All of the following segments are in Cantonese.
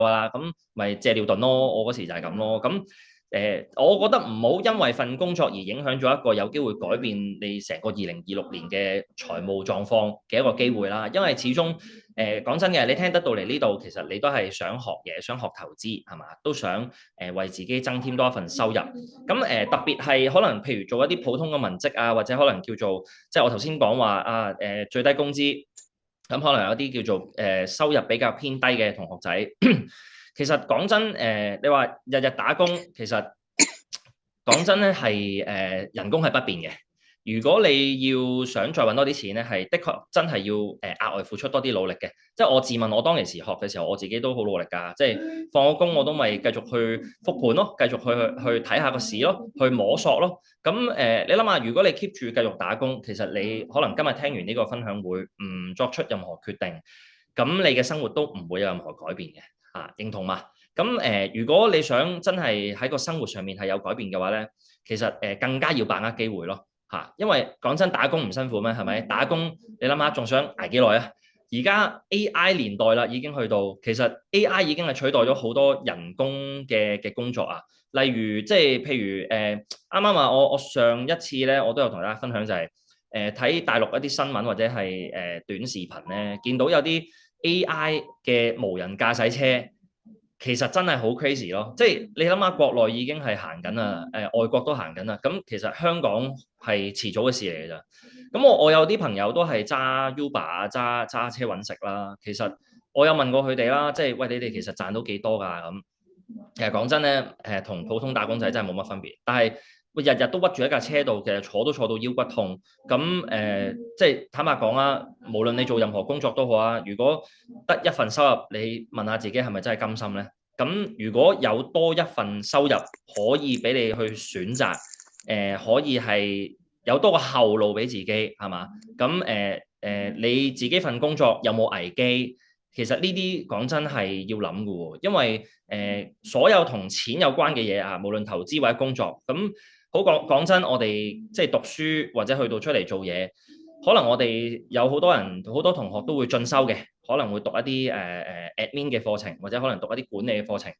啦，咁咪借尿遁咯。我嗰時就係咁咯。咁我覺得唔好因為份工作而影響咗一個有機會改變你成個2026年嘅財務狀況嘅一個機會啦。因為始終講真嘅，你聽得到嚟呢度，其實你都係想學嘢，想學投資係嘛，都想為自己增添多一份收入。咁特別係可能譬如做一啲普通嘅文職啊，或者可能叫做即係我頭先講話啊最低工資。咁可能有啲叫做收入比較偏低嘅同學仔，其實講真你話日日打工，其實講真咧係人工係不變嘅。如果你要想再揾多啲錢咧，係的確真係要額外付出多啲努力嘅。即係我自問，我當其時學嘅時候，我自己都好努力㗎。即係放咗工我都咪繼續去復盤咯，繼續去睇下個市咯，去摸索咯。咁你諗下，如果你 keep 住繼續打工，其實你可能今日聽完呢個分享會，唔作出任何決定，咁你嘅生活都唔會有任何改變嘅。認同嘛？咁如果你想真係喺個生活上面係有改變嘅話咧，其實更加要把握機會咯因為講真，打工唔辛苦咩？係咪？打工你諗下，仲想捱幾耐啊？而家 AI 年代啦，已經去到，其實 AI 已經係取代咗好多人工嘅工作啊。例如即係譬如啱啱話我上一次咧，我都有同大家分享就係睇大陸一啲新聞或者係短視頻咧，見到有啲 AI 嘅無人駕駛車。其實真係好 crazy 咯，即係你諗下，國內已經係行緊啦，外國都行緊啦，咁其實香港係遲早嘅事嚟嘅咋。咁我有啲朋友都係揸 Uber 啊，揸車揾食啦。其實我有問過佢哋啦，即係喂，你哋其實賺到幾多㗎咁？其實講真咧，同普通打工仔真係冇乜分別，但係日日都屈住一架車度，其實坐都坐到腰骨痛。咁即係坦白講啊，無論你做任何工作都好啊，如果得一份收入，你問下自己係咪真係甘心咧？咁如果有多一份收入可以俾你去選擇，可以係有多個後路俾自己係嘛？咁你自己份工作有冇危機？其實呢啲講真係要諗嘅喎，因為所有同錢有關嘅嘢啊，無論投資或者工作，咁好講真，我哋即係讀書或者去到出嚟做嘢，可能我哋有好多人好多同學都會進修嘅，可能會讀一啲admin 嘅課程，或者可能讀一啲管理嘅課程。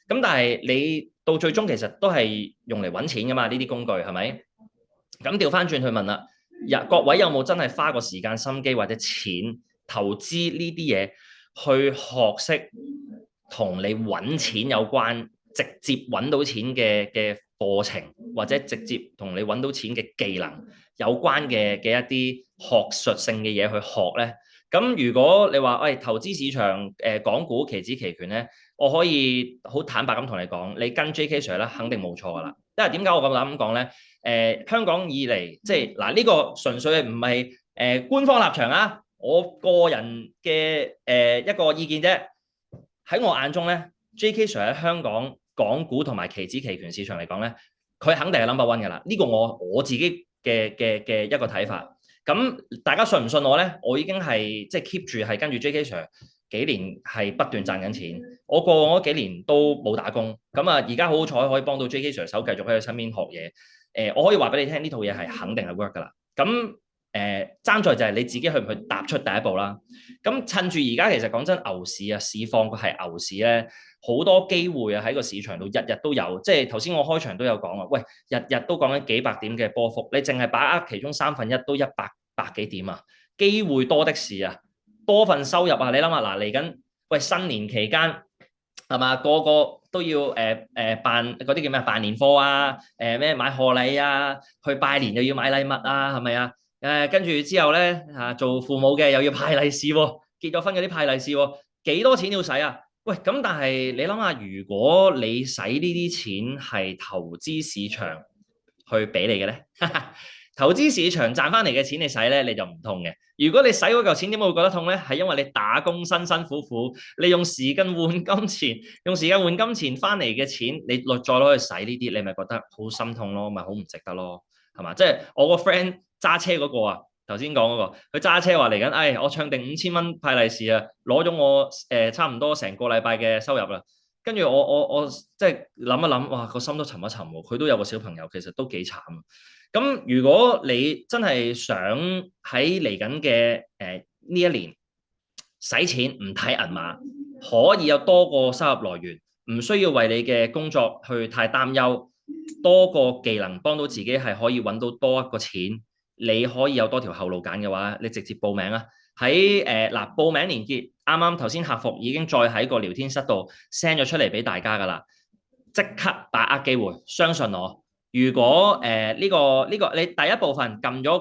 咁但係你到最終其實都係用嚟揾錢㗎嘛，呢啲工具係咪？咁調翻轉去問啦，各位有冇真係花個時間心機或者錢投資呢啲嘢？去學識同你揾錢有關，直接揾到錢嘅課程，或者直接同你揾到錢嘅技能有關嘅一啲學術性嘅嘢去學咧。咁如果你話喂投資市場港股期指期權咧，我可以好坦白咁同你講，你跟 JK Sir 咧肯定冇錯噶啦。因為點解我咁膽咁講咧？香港以嚟即係嗱呢個純粹唔係官方立場啊。我個人嘅一個意見啫，喺我眼中咧，JK Sir 喺香港港股同埋期指期權市場嚟講咧，佢肯定係 number one 嘅啦。呢個我自己嘅一個睇法。咁大家信唔信我咧？我已經係即係 keep 住係跟住 JK Sir 幾年係不斷賺緊錢。我過往嗰幾年都冇打工，咁啊而家好好彩可以幫到 JK Sir 手，繼續喺佢身邊學嘢。我可以話俾你聽，呢套嘢係肯定係 work 噶啦。咁爭在就係你自己去唔去踏出第一步啦。咁趁住而家其實講真牛市啊，市況係牛市咧，好多機會啊喺個市場度日日都有。即係頭先我開場都有講啊，喂，日日都講緊幾百點嘅波幅，你淨係把握其中1/3都百幾點啊，機會多的是啊，多份收入啊。你諗下嗱，嚟緊喂新年期間係嘛，個個都要辦嗰啲叫咩辦年貨啊，咩買賀禮啊，去拜年又要買禮物啊，係咪啊？跟住之後咧做父母嘅又要派利是喎，結咗婚嗰啲派利是喎，幾多錢要使啊？喂，咁但係你諗下，如果你使呢啲錢係投資市場去俾你嘅咧，投資市場賺翻嚟嘅錢你使咧，你就唔痛嘅。如果你使嗰嚿錢點解會覺得痛咧？係因為你打工辛辛苦苦，你用時間換金錢，用時間換金錢翻嚟嘅錢，你再攞去使呢啲，你咪覺得好心痛咯，咪好唔值得咯，係嘛？即係我個 friend。揸車嗰個啊，頭先講嗰個，佢揸車話嚟緊，我唱定5000蚊派利是啊，攞咗我差唔多成個禮拜嘅收入啦。跟住我即係諗一諗，哇個心都沉一沉喎。佢都有個小朋友，其實都幾慘。咁如果你真係想喺嚟緊嘅呢一年使錢唔睇銀碼，可以有多個收入來源，唔需要為你嘅工作去太擔憂，多個技能幫到自己係可以揾到多一個錢，你可以有多條後路揀嘅話，你直接報名啊！喺嗱報名連結，啱啱頭先客服已經再喺個聊天室度 send 咗出嚟俾大家㗎啦，即刻把握機會，相信我。如果呢個你第一部分撳咗